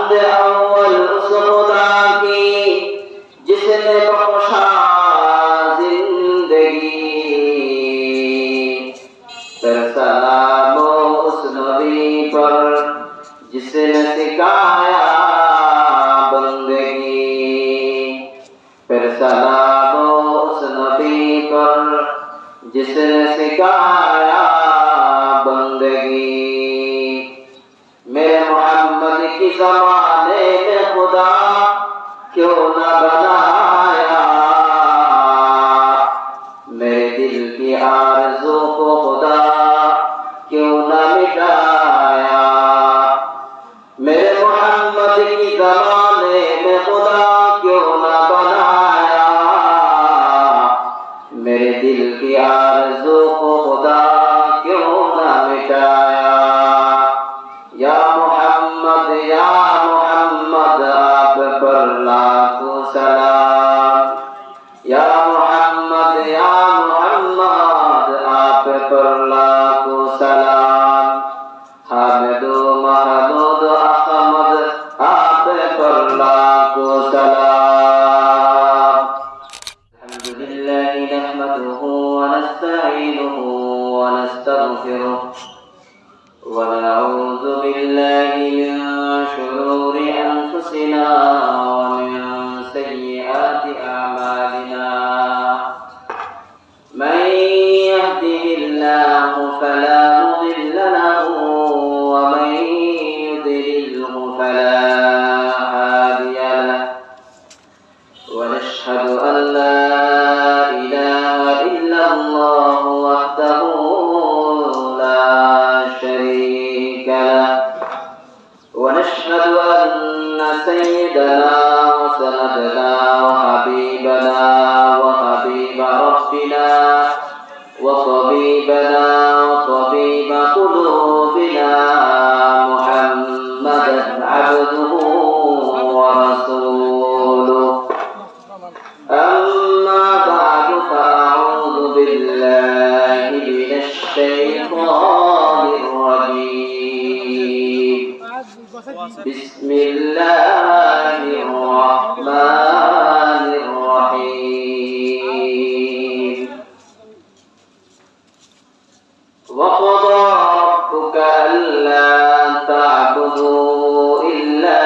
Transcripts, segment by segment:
حمد اول اس خدا کی جس نے بخشا زندگی، پھر سلام اس نبی پر جس نے سکھایا بندگی، پھر سلام اس نبی پر جس نے سکھایا بندگی۔ میرے محمد کی زمانے میں خدا کیوں نہ بنایا، میرے دل کی آرزو کو خدا کیوں نہ مٹایا، میرے محمد کی زمانے میں خدا کیوں نہ بنایا، میرے دل کی آرزو کو خدا کیوں نہ مٹایا۔ یا محمد آپ پر لاکھوں سلام، یا محمد آپ پر لاکھوں سلام، حامد و محمود احمد آپ پر لاکھوں سلام۔ الحمدللہ نحمده ونستعینه ونستغفره ونعوذ بالله من شرور أنفسنا ومن سيئات أعمالنا، من يهده الله فلا مضل له ومن يضلله فلا هادي له، ونشهد أن لا إله إلا الله وحده لا شريك له، ونشهد أن سيدنا وسندنا وحبيبنا وحبيب ربنا وطبيبنا وطبيب قلوبنا محمدا عبده ورسوله، أما بعد فأعوذ بالله من الشيطان الرجيم، بسم الله الرحمن الرحيم، وقضى ربك ألا تعبدوا إلا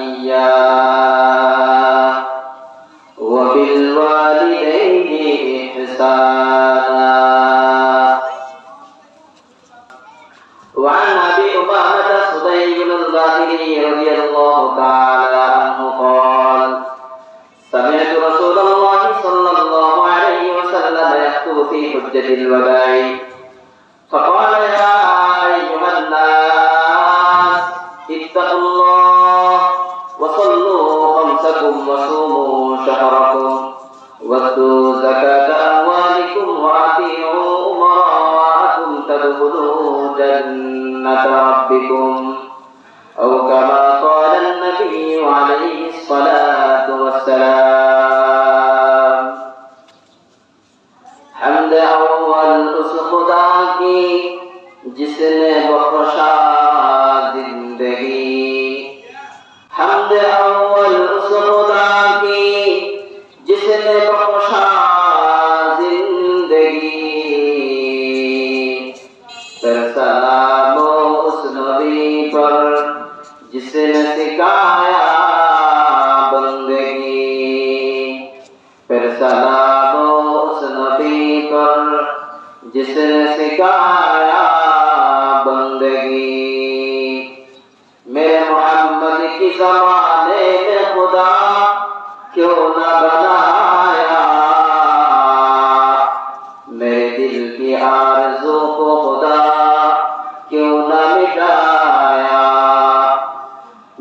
إياه وبالوالدين إحسانا۔ وعن أبي أمامة صدي بن الظاهري رضي الله تعالى عنه قال: سمعت رسول الله صلى الله عليه وسلم يخطب في حجة الوداع فقال: يا أيها الناس اتقوا الله وصلوا خمسكم وصوموا شهركم وادوا زكاة أموالكم وأطيعوا أمراءكم تدخلوا جنة ربكم، أو كما قال النبي عليه الصلاة والسلام۔ حمد اول اس خدا کی جس نے بخشا زندگی، حمد اول اس خدا کی جس نے بخشا زندگی، پھر سلام اس نبی پر جس نے سکھایا بندگی، پھر سلام اس نبی پر جس نے سکھایا بندگی۔ میرے محمد کی زمانے میں خدا کیوں نہ بنایا، میرے دل کی آرزو کو خدا کیوں نہ مٹایا،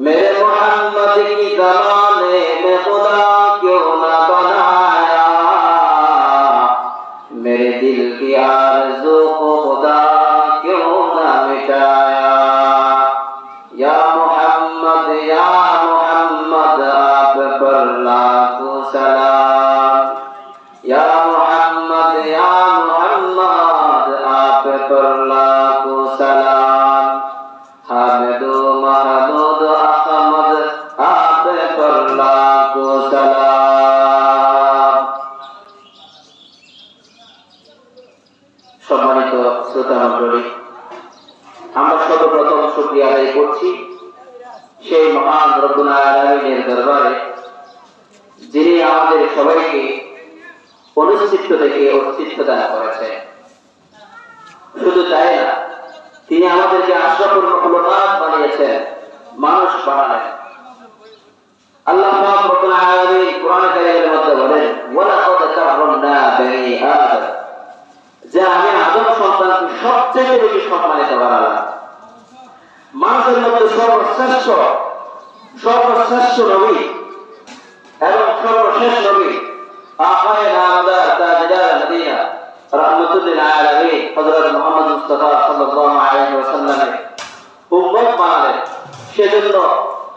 میرے محمد کی زمانے میں خدا کیوں نہ بنایا، میرے دل کی آرزو کو خدا کیوں نہ مٹایا۔ یا محمد آپ پر لاکھوں سلام، یا محمد آپ پر لاکھوں سلام، حامد و محمود সেই মহান রব্বুল আলামিনের দরবারে যিনি আমাদের সবাইকে অনিশ্চিত থেকে অস্তিত্ব দান করেছেন। শুধু তাই না, তিনি আমাদেরকে আশরাফুল মাখলুকাত বানিয়েছেন, মানুষ বানালেন। আল্লাহ পাক রব্বুল আলামিন কোরআন কারীমের মধ্যে বলেন, ওয়ালাকাদ কাররামনা বনি আদম, যে আমি আদম সন্তানকে সবচেয়ে বেশি সম্মানিত বানালাম। মানুষের মধ্যে সর্বশ্রেষ্ঠ নবী এবং সর্বশেষ নবী আকায়েনা আমাদের তাজদার মদিনা রাহমাতুল্লিল আলামিন হযরত মুহাম্মদ মুস্তাফা সাল্লাল্লাহু আলাইহি ওয়াসাল্লামের উম্মত বানালেন। সেজন্য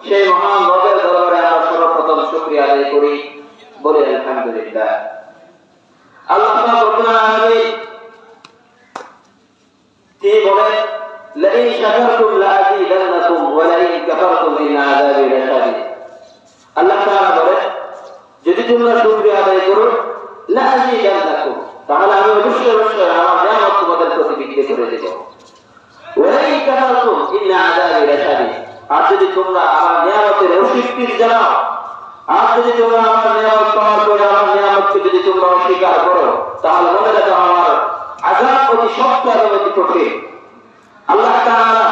সেই মহান রবের দরবারে আমরা সর্বপ্রথম শুকরিয়া আদায় করি, বলি আলহামদুলিল্লাহ। আল্লাহ পাক রব্বুল আলামিন তিনি বলেন, লাইন শাকারতুম লাযীদান্নাকুম ওয়া লাইন কাফারতুম ইন আযাবি লাশাদীদ। আল্লাহ তাআলা বলেন, যদি তোমরা শুকরিয়া আদায় করো লাযীদান্নাকুম, তাহলে আমি অবশ্যই আমার নিয়ামত তোমাদের প্রতি বৃদ্ধি করে দেব। ওয়া লাইন কাফারতুম ইন আযাবি লাশাদীদ, আর যদি তোমরা আমার নিয়ামতের অস্বীকৃতি জানাও, আর যদি তোমরা আমার নিয়ামত পাওয়ার পরে আমার নিয়ামতকে যদি তোমরা অস্বীকার করো, তাহলে মনে রাখো আমার আযাব অতি শক্ত এবং অতি কঠিন। আল্লাহ তাআলা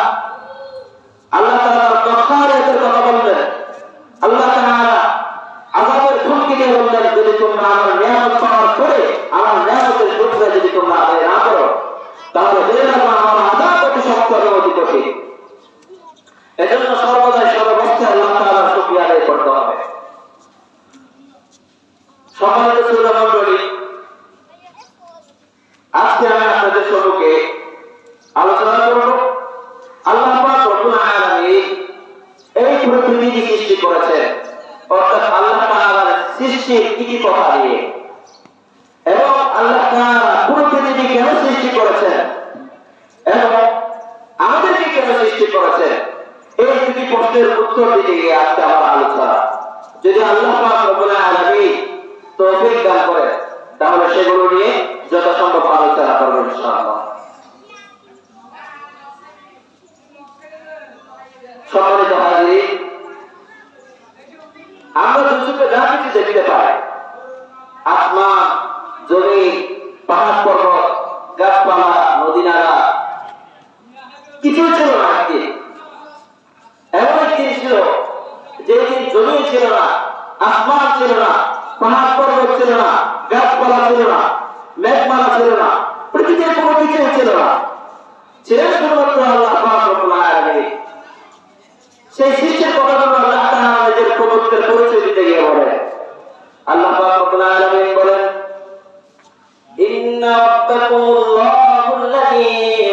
তখয়াতের কথা বললেন, আল্লাহ তাআলা আযাবের হুমকি দিয়ে বললেন, যদি তোমরা আমার নিয়ামত পাওয়ার পরে আমার নিয়ামতের শুকরিয়া যদি তোমরা আদায় না করো, তাহলে জেনে রাখো আমার আযাব অতি শক্ত এবং অতি কঠিন। এজন্য সর্বদাই সর্বাবস্থায় আল্লাহ তাআলার শুকরিয়া আদায় করতে হবে। সম্মানিত শ্রোতা মণ্ডলী, আজকে আমি আপনাদের সম্মুখে আলোচনা করব আল্লাহ পাক রব্বুল আলামিন এই পৃথিবী সৃষ্টি করেছেন, অর্থাৎ আল্লাহ তাআলার সৃষ্টির কি কথা নিয়ে, এবং আল্লাহ তাআলা পৃথিবী কেন সৃষ্টি করেছেন এবং আমাদেরকে কেন সৃষ্টি করেছেন, এই দুটি প্রশ্নের উত্তর দিতে গিয়ে আজকে আমার আলোচনা। যদি আল্লাহ পাক রব্বুল আলামিন তৌফিক দান করে, তাহলে সেগুলো নিয়ে যথাসম্ভব আলোচনা করব ইনশাআল্লাহ। সম্মানিত হাজির, আমরা দুচোখে যা কিছু দেখতে পাই, আসমান, জমিন, পাহাড় পর্বত, গাছপালা, নদী নালা, কিছু ছিল না। একদিন এমন একদিন ছিল যেদিন জমিন ছিল না, আসমান ছিল না, পাহাড় পর্বত ছিল না, গাছপালা ছিল না, মেঘমালা ছিল না, পৃথিবীর কোনো কিছুই ছিল না, ছিলেন শুধুমাত্র আল্লাহ পাক রব্বুল আলামিন। সেই সৃষ্টির কথাগুলো আল্লাহ তাআলা নিজের প্রভুত্বের পরিচয় দিতে গিয়ে বলেন, আল্লাহ পাক রব্বুল আলামিন বলেন, ইন্না রাব্বাকুমুল্লাহুল্লাযী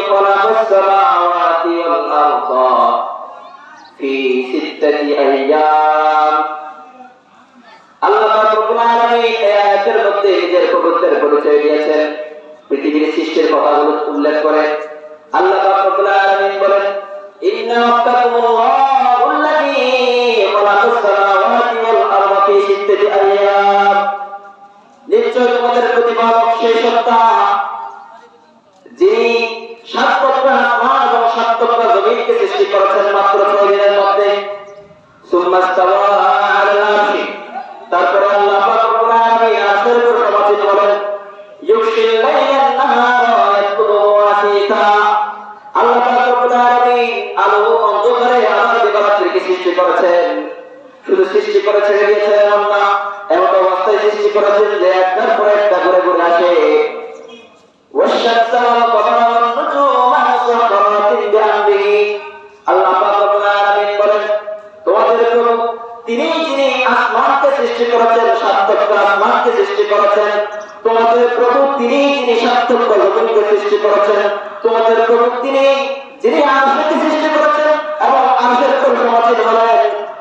খালাকাস সামাওয়াতি ওয়াল আরদা ফি সিত্তাতি আইয়াম। আল্লাহ পাক রব্বুল আলামিন এই আয়াতের মধ্যে নিজের প্রভুত্বের পরিচয় দিয়েছেন, পৃথিবীর সৃষ্টির কথাগুলো উল্লেখ করে আল্লাহ পাক রব্বুল আলামিন বলেন, ইন্না রাব্বাকুমুল্লাহুল্লাযী খালাকাস সামাওয়াতি ওয়াল আরদা ফি সিত্তাতি আইয়াম। নিশ্চয় তোমাদের প্রতিপালক সেই সত্তা যিনি 7 টুকরা আসমান এবং 7 টুকরা জমিনকে সৃষ্টি করেছেন মাত্র 6 দিনের মধ্যে। সুম্মা ইস্তাওয়া আলাল আরশি, তারপরে আল্লাহ পাক রব্বুল আলামিন আরশের উপর সমাসীন হলেন। ইউগশিল লাইলান নাহারা ইয়াতলুবু আসিতা, আল্লাহ পাক রব্বুল আলামিন আলো অন্ধকারে আলোর দিবারাত্রিকে সৃষ্টি করেছেন। শুধু সৃষ্টি করে ছেড়ে দিয়েছেন এমন না, এমন অবস্থায় সৃষ্টি করেছেন যে একটার পর একটা ঘুরে ঘুরে আসে। ওয়াশ-শামসা ওয়াল কমারা ওয়ান নুজুমা মুসাখখারাতিন বিআমরিহি, আল্লাহ পাক রব্বুল আলামিন বলেন, তোমাদের প্রভু তিনি যিনি আসমানকে সৃষ্টি করেছেন, 7 টুকরা আসমানকে সৃষ্টি করেছেন। তোমাদের প্রভু তিনি যিনি 7 টুকরা জমিনকে সৃষ্টি করেছেন। তোমাদের প্রভু তিনি যিনি আরশকে সৃষ্টি করেছেন এবং আরশের উপর সমাসীন হলেন।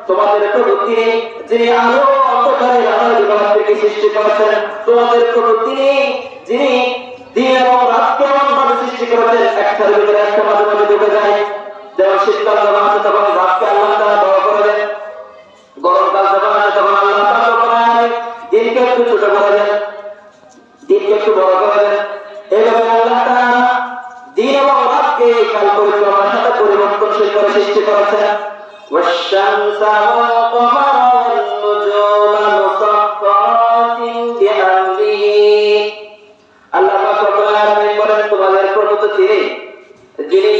তোমাদের প্রভু তিনি যিনি আলো অন্ধকারে আলোর দিবারাত্রিকে সৃষ্টি করেছেন। তোমাদের প্রভু তিনি যিনি দিন এবং রাতকে এমনভাবে সৃষ্টি করেছেন একটার ভিতরে একটা মাঝে মাঝে ঢুকে যায়। যেমন শীতকাল যখন আসে তখন রাতকে আল্লাহ তাআলা বড় করে দেন, গরমকাল যখন আসে তখন আল্লাহ তাআলা দিনকে একটু ছোট করে দেন, দিনকে একটু বড় করে দেন। এইভাবে আল্লাহ তাআলা দিন এবং রাতকে কাল পরিক্রমার সাথে পরিবর্তনশীল করে সৃষ্টি করেছেন। والشمس والقمر والنجوم مسخرات بأمره আল্লাহ পাক রব্বুল আলামিন বলেন তোমাদের প্রভু তো তিনি যিনি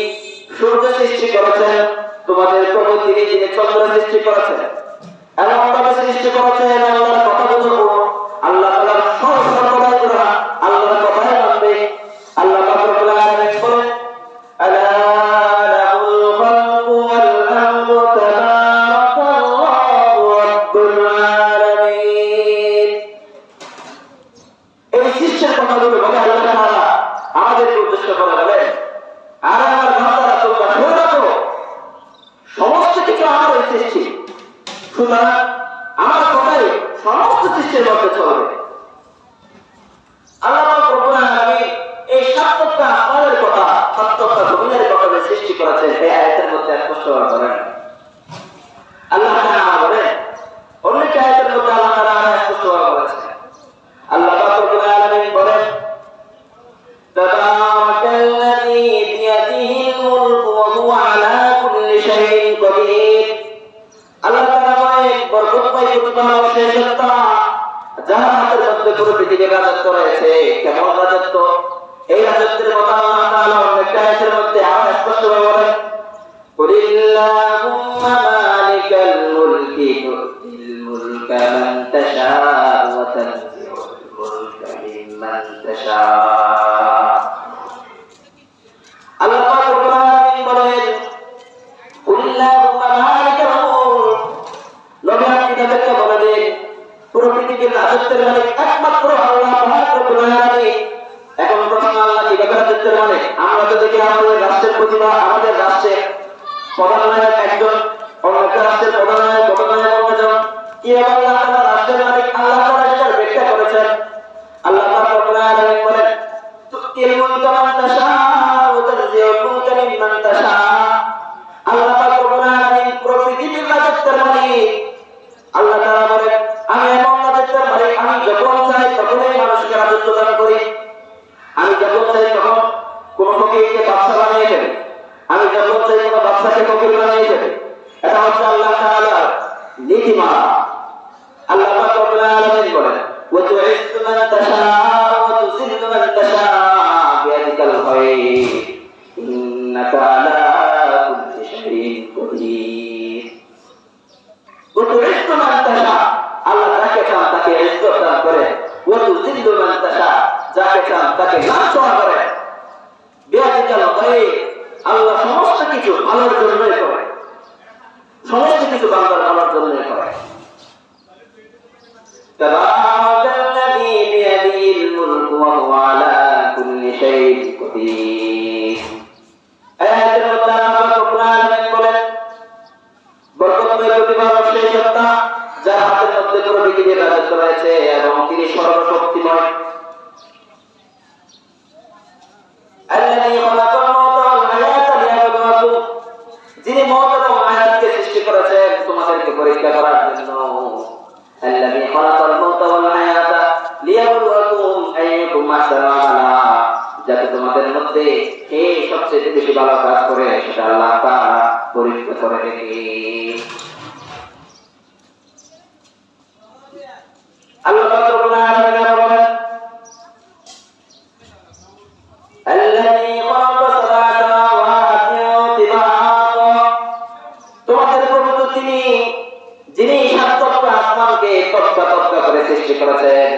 সূর্য সৃষ্টি করেছেন, তোমাদের প্রভু তিনি যিনি চন্দ্র সৃষ্টি করেছেন, এমন ভাবে সৃষ্টি করেছেন আল্লাহর কথা বলবো, আল্লাহ তাআলার সর্বদাই করা আল্লাহর কথাই মানবে। আল্লাহ পাক রব্বুল আলামিন বলেন আলা লাহুল খালকু ওয়াল আমরু তাবারাকাল্লাহু রাব্বুল আলামিন। এই সৃষ্টির কথাগুলো বলে আল্লাহ তাআলা আমাদের উদ্দেশ্য করে বলেন, আর আমার বান্দারা তোমরা শুনে রাখো সমস্ত কিছু আমার সৃষ্টি, সুতরাং আমার কথাই সমস্ত সৃষ্টির মধ্যে চলবে। আল্লাহ পাক রব্বুল আলামিন এই সাতটা আসমানের কথা, সাতটা জমিনের কথা যে সৃষ্টি করেছেন এই আয়াতের মধ্যে স্পষ্টভাবে বলেন। আল্লাহ তাআলা বলেন, অনেক আয়াতের মধ্যে আল্লাহ তাআলা স্পষ্টভাবে বলেছেন। আল্লাহ পাক রব্বুল আলামিন বলেন তাবারাকাল্লাযী বিয়াদিহিল মুলকু ওয়া হুয়া আলা কুল্লি শাইইন কাদির। আল্লাহ তাআলা বলেন বরকতময় প্রতিপালক সেই সত্তা যার হাতের মধ্যে পুরো পৃথিবীর রাজত্ব রয়েছে। কেমন রাজত্ব? এই রাজত্বের কথা আল্লাহ তাআলা অনেক আয়াতের মধ্যে আরো স্পষ্টভাবে বলেন, কুলিল্লাহুম্মা মালিকাল মুলকি তু'তিল মুলকা মান তাশা'উ ওয়া তানজি'ুল মুলকা মিম্মান তাশা'। আল্লাহ পাক রব্বুল আলামিন বলেন কুলিল্লাহুম্মা মালিকাল মুলক, নবী আপনি তাদেরকে বলে দিন পুরো পৃথিবীর রাজত্বের মালিক একমাত্র আল্লাহ পাক রব্বুল আলামিন। এখন প্রশ্ন, আল্লাহ কিভাবে রাজত্বের মালিক? আমরা তো দেখি আমাদের রাষ্ট্রের প্রতিভা, আমাদের রাষ্ট্রের প্রধানমন্ত্রী একজন, অন্য রাষ্ট্রের প্রধানমন্ত্রী অন্যজন। কিভাবে আল্লাহ তাআলা রাষ্ট্রের মালিক? আল্লাহ তাআলা এটার ব্যাখ্যা করেছেন। আল্লাহ পাক রব্বুল আলামিন বলেন তু'তিল মুলকা মান তাশা'উ ওয়া তানজি'ুল মুলকা মিম্মান তাশা'। আল্লাহ পাক রব্বুল আলামিন পুরো পৃথিবীর রাজত্বের মালিক। আল্লাহ তাআলা বলেন আমি এমন রাজত্বের মালিক, আমি যখন চাই তখনই মানুষকে রাজত্ব দান করি, আমি যখন চাই তখন কোন ফকিরকে বাদশা বানিয়ে দেব, আমি যখন চাই কোন বাদশাকে ফকির বানিয়ে দেব। এটা হচ্ছে আল্লাহ তাআলার নীতিমালা। আল্লাহ পাক রব্বুল আলামিন বলেন ওয়া তু'ইজ্জু মান তাশা'উ ওয়া তুযিল্লু মান তাশা'উ বিয়াদিকাল খায়র ইন্নাকা আলা কুল্লি শাইইন কাদির। ওয়া তু'ইজ্জু মান তাশা'উ, আল্লাহ যাকে চান তাকে ইজ্জত দান করে, ওয়া তুযিল্লু মান তাশা'উ, যাকে চান তাকে লাঞ্ছনা করে। বিয়াদিকাল খায়র, আল্লাহ সমস্ত কিছু ভালোর জন্যই করে, সমস্ত কিছু বান্দার ভালোর জন্যই করে। তাবারাকাল্লাযী বিয়াদিহিল মুলকু ওয়া হুয়া আলা কুল্লি শাইইন কাদির। আয়াতের মধ্যে আল্লাহ রব্বুল আলামিন বলেন বরকতময় প্রতিপালক সেই সত্তা যার হাতের মধ্যে পুরো পৃথিবীর রাজত্ব রয়েছে এবং তিনি সর্বশক্তিময়। আল্লাযী খালাকাল মাউতা ওয়াল হায়াতা লিয়াবলুয়াকুম, যিনি মওত এবং হায়াতকে সৃষ্টি করেছেন তোমাদেরকে পরীক্ষা করার জন্য। আল্লাযী খালাকাল মাউতা ওয়াল হায়াতা লিয়াবলুয়াকুম আইয়ুকুম আহসানু আমালা, যাতে তোমাদের মধ্যে কে সবচেয়ে বেশি ভালো কাজ করে সেটা আল্লাহ তাআলা পরীক্ষা করে দেখে। আল্লাহ পাক রব্বুল আলামিন বলেন আল্লাযী খালাকা সাবআ সামাওয়াতিন তিবাকা, তোমাদের প্রভু তো তিনি যিনি সাতটা আসমানকে তক্তা তক্তা করে সৃষ্টি করেছেন।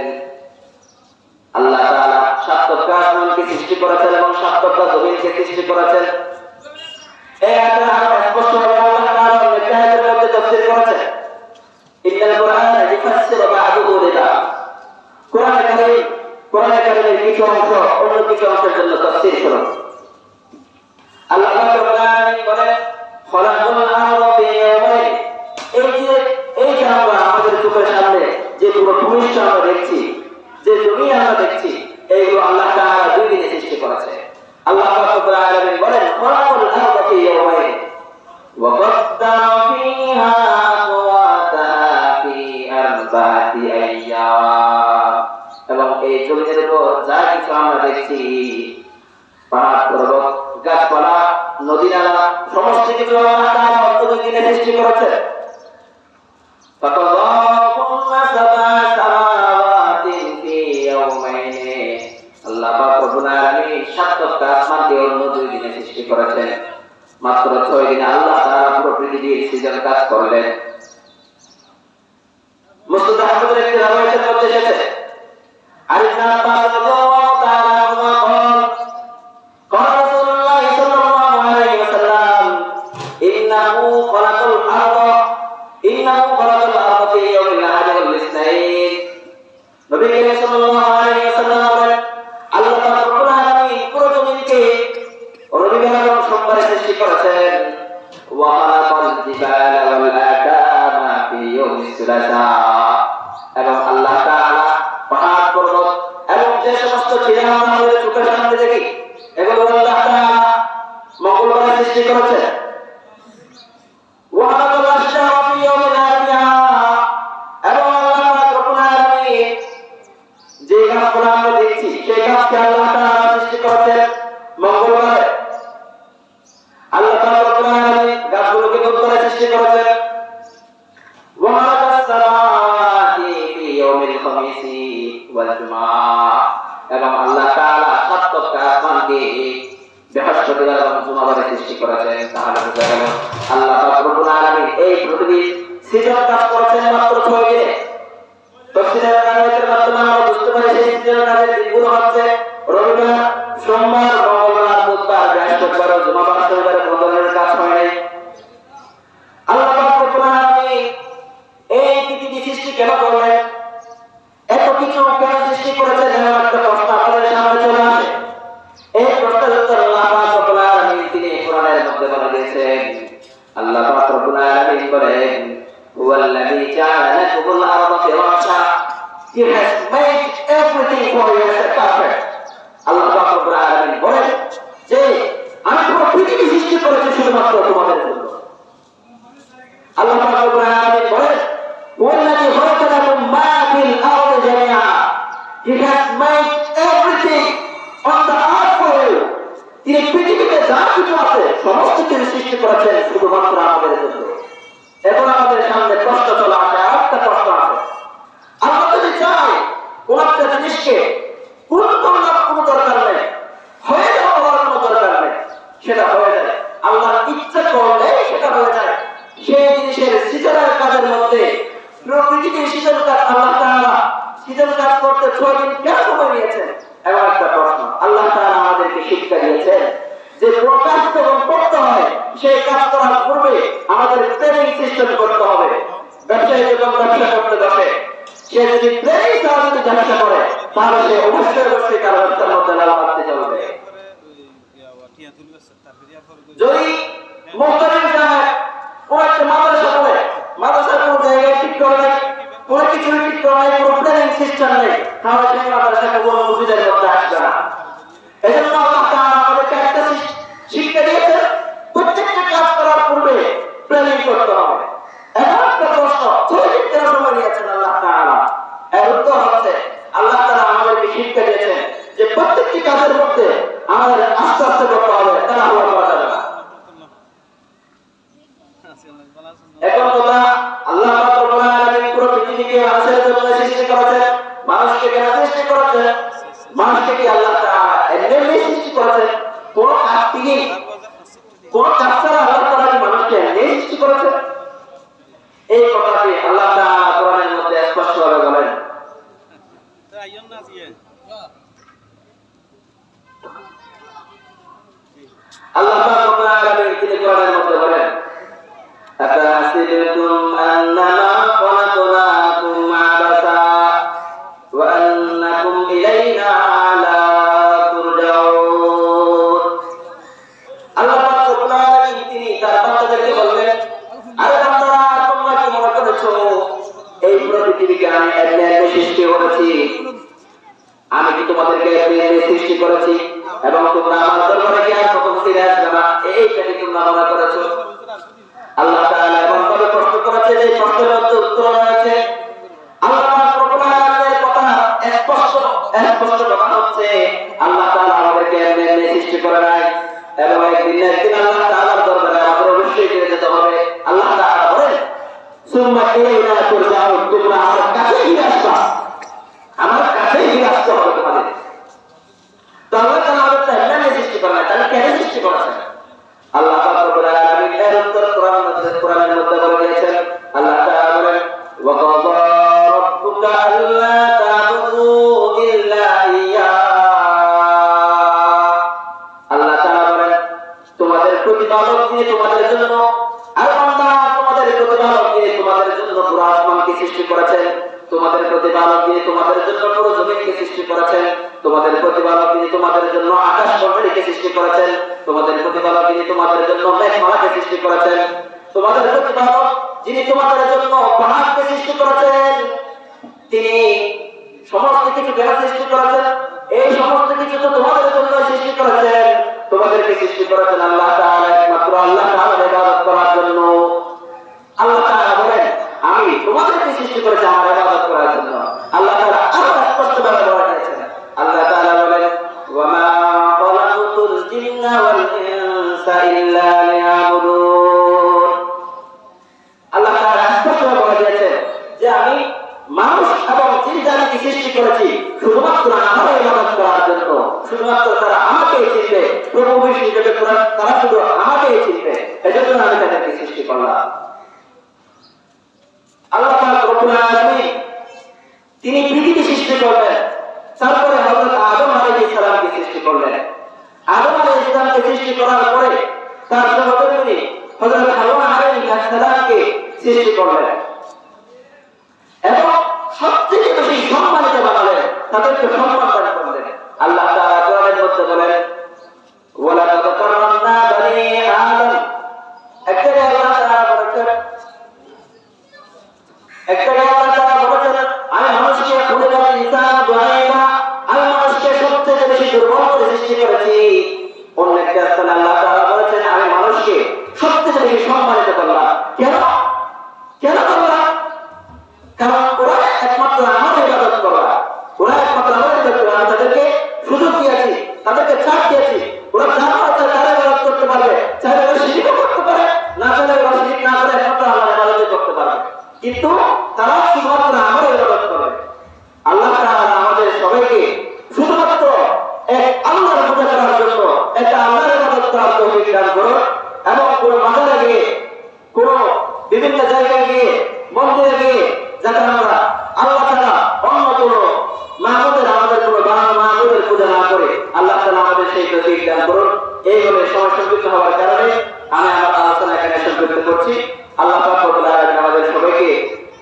আল্লাহ তাআলা সাতটা আসমানকে সৃষ্টি করেছেন এবং সাতটা জমিনকে সৃষ্টি করেছেন। এই আয়াতে আরো স্পষ্টভাবে আল্লাহ তাআলা অনেক আয়াতের মধ্যে তাফসীর করেছেন। ইন্নাল কুরআনা ইফাসসিরু বা'দুহু লিবা'দ, কোরআনে কারীমের কিছু অংশ অন্য কিছু অংশের জন্য তাফসীর করুন। আল্লাহ পাক রব্বুল আলামিন বলেন খালাকাল আরদা ফি ইয়াওমাইন, এই যে আমরা আমাদের চোখের সামনে যে পুরো ভূমিষ্ঠ আমরা দেখছি, যে জমি আমরা দেখছি, এইগুলো আল্লাহ তাআলা দুই দিনে সৃষ্টি করেছে। আল্লাহ পাক রব্বুল আলামিন বলেন খালাকাল আরদা ফি ইয়াওমাইন ওয়া qaddara ফীহা aqওয়াতাহা ফি আরবা'তি আইয়াম, এবং এই জমির উপর যা কিছু আমরা দেখছি, পাহাড় পর্বত গাছপালা নদী নালা সমস্ত কিছু আল্লাহ তাআলা দুই দিনে সৃষ্টি করেছেন। আল্লাহ পাক রব্বুল আলামিন সাতটা আসমানকে অন্য দুই দিনে সৃষ্টি করেছেন। মাত্র 6 দিনে আল্লাহ তাআলা পুরো পৃথিবীর সৃজন কাজ করলেন। মুসলিম আহমদের একটি রওয়ায়াতের মধ্যে এসেছে, আর ইবনে আব্বাস রাদিয়াল্লাহু তাআলা আনহুমা قال رسول الله صلى الله عليه وسلم إنه خلق الأرض في يوم الأحد والاثنين। নবী করিম সাল্লাল্লাহু আলাইহি ওয়াসাল্লাম বলেন, আল্লাহ পাক রব্বুল আলামিন পুরো জমিনকে রবিবার এবং সোমবারে সৃষ্টি করেছেন। ওয়া খালাকাল জিবালা ওয়াল আকামা ফি ইয়াউমিস সুলাসা, এবং আল্লাহ তাআলা পাহাড় পর্বত এবং যে সমস্ত চিড়িয়া আমরা আমাদের চোখের সামনে দেখি এগুলো আল্লাহ তাআলা মঙ্গলবারে সৃষ্টি করেছেন। ওয়া খালাকাল আশজারা ফি ইয়াউমিল আরবিআ, এবং আল্লাহ পাক রব্বুল আলামিন যে গাছগুলো আমরা দেখছি সেই গাছকে আল্লাহ তাআলা সৃষ্টি করেছেন মঙ্গলবারে। আল্লাহ তাআলা রব্বুল আলামিন গাছগুলোকে বুধবারে সৃষ্টি করেছেন। ওয়া খালাকাস সামাওয়াতি ফি ইয়াউমিল খামিসি ওয়াল জুমআ, এবং আল্লাহ তাআলা সাতটা আসমানকে বৃহস্পতিবার এবং জুমাবারে সৃষ্টি করেছেন। তাহলে বোঝা গেল আল্লাহ পাক রব্বুল আলামিন এই পৃথিবীর সৃজন কাজ করেছেন মাত্র 6 দিনে। তফসিরের আয়াতের মাধ্যমে আমরা বুঝতে পারি সেই সৃজন কাজের দিনগুলো হচ্ছে রবিবার, সোমবার, মঙ্গলবার, বুধবার, বৃহস্পতিবার ও জুমাবার। শনিবারে কোনো ধরনের কাজ হয় নাই। আল্লাহ পাক রব্বুল আলামিন এই পৃথিবী সৃষ্টি কেন করলেন, এত কিছু কেন সৃষ্টি করেছেন, এমন একটা প্রশ্ন আমাদের সামনে চলে আসে। এই প্রশ্নের উত্তর আল্লাহ পাক রব্বুল আলামিন তিনি কোরআনের মধ্যে বলে দিয়েছেন। আল্লাহ পাক রব্বুল আলামিন বলেন, হুয়াল্লাযী জাআলা লাকুমুল আরদা ফিরাশা, He has made everything for you as a carpet. আল্লাহ পাক রব্বুল আলামিন বলেন যে আমি পুরো পৃথিবী সৃষ্টি করেছি শুধুমাত্র তোমাদের জন্য। আল্লাহ পাক রব্বুল আলামিন বলেন, হুয়াল্লাযী খালাকা লাকুম মা ফিল আরদি জামিআ, He has made everything on the earth for you. তিনি পৃথিবীতে যা কিছু আছে সমস্ত কিছু সৃষ্টি করেছেন শুধুমাত্র আমাদের জন্য। এখন আমাদের সামনে প্রশ্ন চলে আসে, আরেকটা প্রশ্ন আসে, আল্লাহ যদি চায় কোন একটা জিনিসকে পূরণ করার কোনো দরকার নেই, হয়ে যাওয়ার কোনো দরকার নেই, সেটা হয়ে যায়। আল্লাহ ইচ্ছা করলে সেটা হয়ে যায়। সেই জিনিসের সৃজনের কাজের মধ্যে পৃথিবীর সৃজন কাজ আল্লাহ তাআলা সৃজন কাজ করতে 6 দিন কেন সময় নিয়েছেন? এমন একটা প্রশ্ন। আল্লাহ তাআলা আমাদেরকে শিক্ষা দিয়েছেন যে প্রকাশ এবং করতে হয় সেই কাজ করার পূর্বে আমাদের ট্রেনিং সিস্টেম করতে হবে। ব্যবসায়ী যখন ব্যবসা করতে যাবে, সে যদি ট্রেনিং ছাড়া যদি ব্যবসা করে তাহলে সে অবশ্যই তার ব্যবসার মধ্যে লাভ করতে চলবে। যদি মুহতামিম সাহেব কোন একটা মাদ্রাসা করে, মাদ্রাসার কোন জায়গায় ঠিক করে নেই, কোন কিছু ঠিক করে নেই, কোন ট্রেনিং সিস্টেম নেই, তাহলে সেই মাদ্রাসাকে কোনো মুফিদের মধ্যে আসবে না। এজন্য আল্লাহ তাআলা আমাদেরকে একটা শিক্ষা দিয়েছেন, প্রত্যেকটা কাজ করার পূর্বে ট্রেনিং করতে হবে। এমন একটা প্রশ্ন, 6 দিন কেন সময় নিয়েছেন আল্লাহ তাআলা? এর উত্তর হচ্ছে আল্লাহ তাআলা আমাদেরকে শিক্ষা দিয়েছেন যে প্রত্যেকটি কাজের মধ্যে আমাদের আস্তে আস্তে করতে হবে, তাড়াহুড়ো করা যাবে না। এখন কথা, আল্লাহ পাক রব্বুল আলামিন পুরো পৃথিবীকে মানুষের জন্য সৃষ্টি করেছেন। মানুষকে কেন সৃষ্টি করেছেন? মানুষকে কি আল্লাহ তাআলা এমনি সৃষ্টি করেছেন? কোন কাজ থেকে, কোন কাজ ছাড়া আল্লাহ তাআলা কি মানুষকে এমনি সৃষ্টি করেছেন? এই কথাটি আল্লাহ তাআলা কোরআনের মধ্যে স্পষ্টভাবে বলেন। আল্লাহ পাক রব্বুল আলামিন তিনি কোরআনের মধ্যে বলেন, আফাহাসিবতুম আন্নামা খালাকনাকুম আবাসা ওয়া আন্নাকুম ইলাইনা লা তুরজাউন। আল্লাহ পাক রব্বুল আলামিন তিনি তার বান্দাদেরকে বললেন, আরে বান্দারা, তোমরা কি মনে করেছো এই পুরো পৃথিবীকে আমি এমনি সৃষ্টি করেছি? আমি কি তোমাদেরকে এমনি সৃষ্টি করেছি এবং তোমরা আমার দরবারে কি আর কখনো ফিরে আসবে না, এইটা কি তোমরা মনে করেছো? আল্লাহ তাআলা এমন ভাবে প্রশ্ন করেছে যে প্রশ্নের মধ্যে উত্তর রয়েছে। আল্লাহ পাক রব্বুল আলামিনের কথা স্পষ্ট কথা হচ্ছে আল্লাহ তাআলা আমাদেরকে এমনি সৃষ্টি করে নাই, এবং একদিন আল্লাহ তাআলার দরবারে আমাদের অবশ্যই ফিরে যেতে হবে। সুম্মা ইলাইনা তুরজাউন, তোমরা আমার কাছেই ফিরে আসবা, আমার কাছেই ফিরে আসতে হবে তোমাদের। তো আল্লাহ তাআলা আমাদের এমনি সৃষ্টি করেন, তাহলে কেন সৃষ্টি করেছেন? আল্লাহ পাক রব্বুল আলামিন এর উত্তর কোরআনের মধ্যে বলে দিয়েছেন। আল্লাহ তাআলা বলেন, ওয়া কাযা রাব্বুকা আল্লা তা'বুদু ইল্লা ইয়্যা। আল্লাহ তাআলা বলেন, তোমাদের প্রতিপালক যিনি তোমাদের জন্য, আর বান্দা তোমাদের প্রতিপালক যিনি তোমাদের জন্য পুরো আসমানকে সৃষ্টি করেছেন, তোমাদের প্রতিপালক যিনি তোমাদের জন্য পুরো জমিনকে সৃষ্টি করেছেন, তোমাদের প্রতিপালক যিনি তোমাদের জন্য আকাশ মণ্ডলীকে সৃষ্টি করেছেন, তোমাদের প্রতিপালক যিনি তোমাদের জন্য মেঘমালাকে সৃষ্টি করেছেন, তোমাদের প্রতিপালক যিনি তোমাদের জন্য পাহাড়কে সৃষ্টি করেছেন, তিনি সমস্ত কিছু কেন সৃষ্টি করেছেন? এই সমস্ত কিছু তো তোমাদের জন্য সৃষ্টি করেছেন, তোমাদেরকে সৃষ্টি করেছেন আল্লাহ তাআলা, একমাত্র আল্লাহ তাআলার ইবাদত করার জন্য। আল্লাহ তাআলা বলেন, আমি তোমাদেরকে সৃষ্টি করেছি আমার ইবাদত করার জন্য। আল্লাহ তাআলা আরো স্পষ্টভাবে বলে দিয়েছেন। আল্লাহ তাআলা বলেন, ওয়া মা খালাকুতুল জিন্না ওয়াল ইনসা ইল্লা লিয়াবুদুন। আল্লাহ তাআলা স্পষ্টভাবে বলে দিয়েছেন যে আমি মানুষ এবং জিন জাতিকে সৃষ্টি করেছি শুধুমাত্র আমার ইবাদত করার জন্য, শুধুমাত্র তারা আমাকেই চিনবে, প্রভু বিষ্ণু যেটা তারা শুধু আমাকেই চিনবে, এজন্য আমি তাদেরকে সৃষ্টি করলাম। আল্লাহ পাক রব্বুল আলামিন তিনি পৃথিবী সৃষ্টি করলেন, তারপরে হযরত আদম আলাইহিস সালামকে সৃষ্টি করলেন। আদম আলাইহিস সালামকে সৃষ্টি করার পরে তার সহধর্মিণী হযরত হাওয়া আলাইহিস সালামকে সৃষ্টি করলেন এবং সবচেয়ে বেশি সম্মানিত বানালেন, তাদেরকে সম্মান দান করলেন। আল্লাহ তাআলা কোরআনের মধ্যে বলেন, ওয়ালাকাদ কাররামনা বানি আদম। একটা আল্লাহ তাআলা বলেছেন, আমি মানুষকে খুলিকাল ইনসান দাঈফা, আমি মানুষকে সবচেয়ে বেশি দুর্বল করে সৃষ্টি করেছি। অন্য একটা স্থানে আল্লাহ তাআলা বলেছেন, আমি মানুষকে সবচেয়ে বেশি সম্মানিত করলাম। কেন করলাম? কারণ ওরা একমাত্র আমার ইবাদত করে, ওরা একমাত্র আমার ইবাদত করে। আমি তাদেরকে সুযোগ দিয়েছি, তাদেরকে ছাড় দিয়েছি, ওরা যা করতে তারা ইবাদত করতে পারবে, চাইলে ওরা শিরক করতে পারে, না চাইলে ওরা শিরক না করে একমাত্র আল্লাহর ইবাদত করতে পারবে, কিন্তু তারা শুধুমাত্র আমার ইবাদত করবে। আল্লাহ তাআলা আমাদের সবাইকে শুধুমাত্র এক আল্লাহর পূজা করার জন্য, একটা আল্লাহর ইবাদত করার তৌফিক দান করুন এবং কোন মাজারে গিয়ে, কোন বিভিন্ন জায়গায় গিয়ে, মন্দিরে গিয়ে যাতে আমরা আল্লাহ তাআলা অন্য কোন আমাদের কোন বানানো মাহবুবের পূজা না করে আল্লাহ তাআলা আমাদের সেই তৌফিক দান করুন। এই বলে সময় সংক্ষিপ্ত হওয়ার কারণে আমি আমার আলোচনা এখানে সংক্ষিপ্ত করছি। আল্লাহ পাক রব্বুল আলামিন আমাদের সবাইকে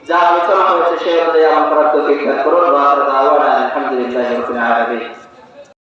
যা আলোচনা হয়েছে সেই অনুযায়ী আমল করার তৌফিক দান করুন। ওয়া আখিরু দাওয়ানা আলহামদুলিল্লাহি রাব্বিল আলামিন।